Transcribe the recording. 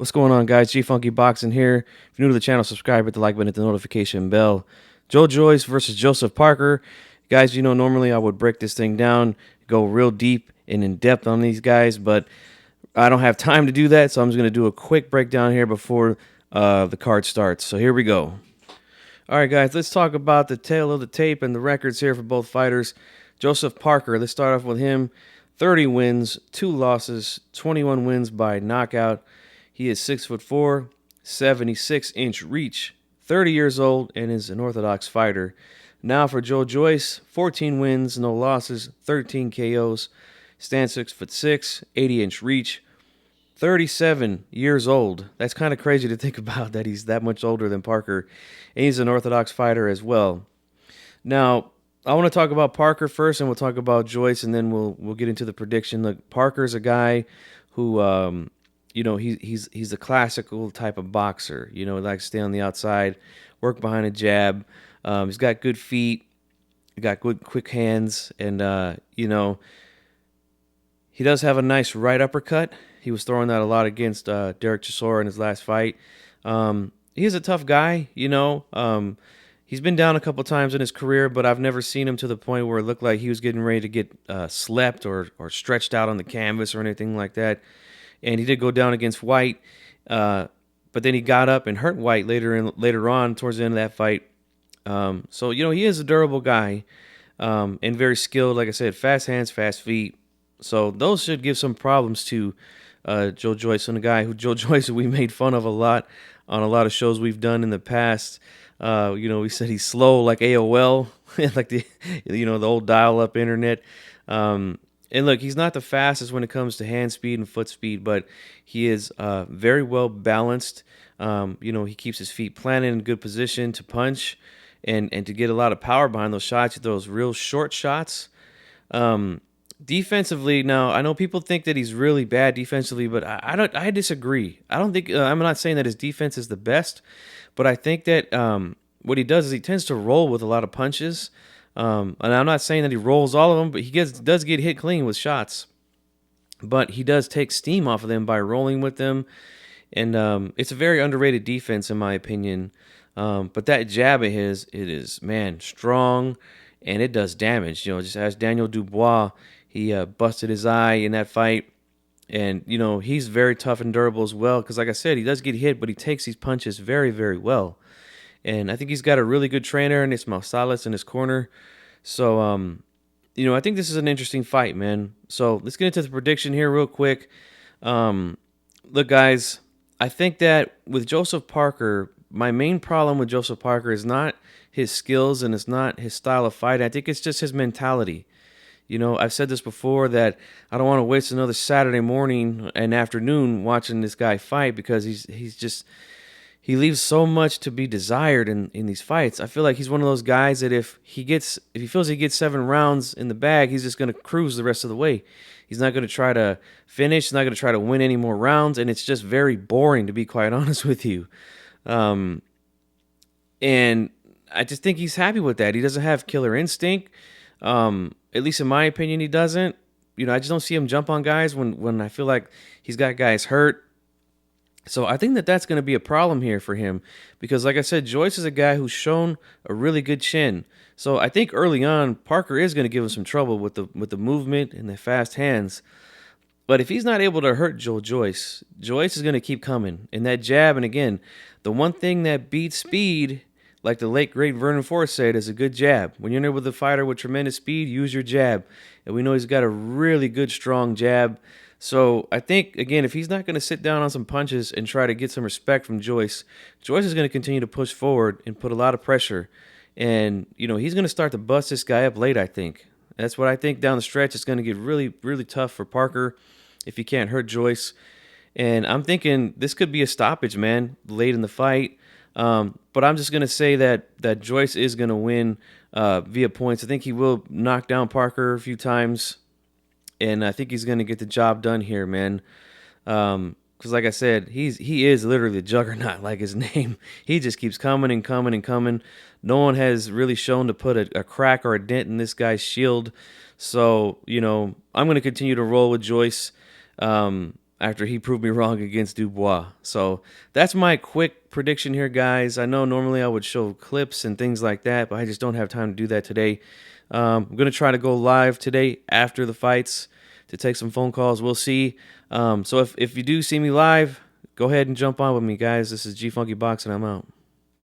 What's going on, guys? G Funky Boxing here. If you're new to the channel, subscribe, hit the like button, hit the notification bell. Joe Joyce versus Joseph Parker. Guys, normally I would break this thing down, go real deep and in depth on these guys, but I don't have time to do that, so I'm just going to do a quick breakdown here before the card starts. So here we go. All right, guys, let's talk about the tail of the tape and the records here for both fighters. Joseph Parker, let's start off with him. 30 wins, 2 losses, 21 wins by knockout. He is 6'4", 76-inch reach, 30 years old, and is an orthodox fighter. Now for Joe Joyce, 14 wins, no losses, 13 KOs, stands 6'6", 80-inch reach, 37 years old. That's kind of crazy to think about that he's that much older than Parker. And he's an orthodox fighter as well. Now, I want to talk about Parker first, and we'll talk about Joyce, and then we'll get into the prediction. Look, Parker's a guy who he's a classical type of boxer. He likes to stay on the outside, work behind a jab. He's got good feet, he got good quick hands, and he does have a nice right uppercut. He was throwing that a lot against Derek Chisora in his last fight. He's a tough guy, He's been down a couple times in his career, but I've never seen him to the point where it looked like he was getting ready to get slept or stretched out on the canvas or anything like that. And he did go down against White, but then he got up and hurt White later on towards the end of that fight. So he is a durable guy and very skilled. Like I said, fast hands, fast feet. So those should give some problems to Joe Joyce, and a guy who Joe Joyce we made fun of a lot on a lot of shows we've done in the past. We said he's slow like AOL, like the old dial-up internet. And look, he's not the fastest when it comes to hand speed and foot speed, but he is very well balanced. He keeps his feet planted in good position to punch and to get a lot of power behind those shots. He throws real short shots. Defensively, now I know people think that he's really bad defensively, but I disagree. I don't think I'm not saying that his defense is the best, but I think that what he does is he tends to roll with a lot of punches. And I'm not saying that he rolls all of them, but he does get hit clean with shots. But he does take steam off of them by rolling with them. And it's a very underrated defense, in my opinion. But that jab of his, it is, man, strong, and it does damage. Just as Daniel Dubois, he busted his eye in that fight. And, he's very tough and durable as well. Because, like I said, he does get hit, but he takes these punches very, very well. And I think he's got a really good trainer, and it's Salas in his corner. So, I think this is an interesting fight, man. So let's get into the prediction here real quick. Look, guys, I think that with Joseph Parker, my main problem with Joseph Parker is not his skills and it's not his style of fight. I think it's just his mentality. I've said this before that I don't want to waste another Saturday morning and afternoon watching this guy fight because he leaves so much to be desired in these fights. I feel like he's one of those guys that if he feels he gets 7 rounds in the bag, he's just going to cruise the rest of the way. He's not going to try to finish. He's not going to try to win any more rounds, and it's just very boring, to be quite honest with you. And I just think he's happy with that. He doesn't have killer instinct. At least in my opinion, he doesn't. I just don't see him jump on guys when I feel like he's got guys hurt. So I think that that's going to be a problem here for him because, like I said, Joyce is a guy who's shown a really good chin. So I think early on, Parker is going to give him some trouble with the movement and the fast hands. But if he's not able to hurt Joyce is going to keep coming. And that jab, and again, the one thing that beats speed, like the late, great Vernon Forrest said, is a good jab. When you're in there with a fighter with tremendous speed, use your jab. And we know he's got a really good, strong jab. So I think, again, if he's not going to sit down on some punches and try to get some respect from Joyce is going to continue to push forward and put a lot of pressure. And, he's going to start to bust this guy up late, I think. That's what I think down the stretch. It's going to get really, really tough for Parker if he can't hurt Joyce. And I'm thinking this could be a stoppage, man, late in the fight. But I'm just going to say that Joyce is going to win via points. I think he will knock down Parker a few times. And I think he's going to get the job done here, man. Because like I said, he is literally the juggernaut, like his name. He just keeps coming and coming and coming. No one has really shown to put a crack or a dent in this guy's shield. So, I'm going to continue to roll with Joyce. after he proved me wrong against Dubois. So that's my quick prediction here, guys. I know normally I would show clips and things like that, but I just don't have time to do that today. I'm going to try to go live today after the fights to take some phone calls. We'll see. So if you do see me live, go ahead and jump on with me, guys. This is G Funky Boxing. I'm out.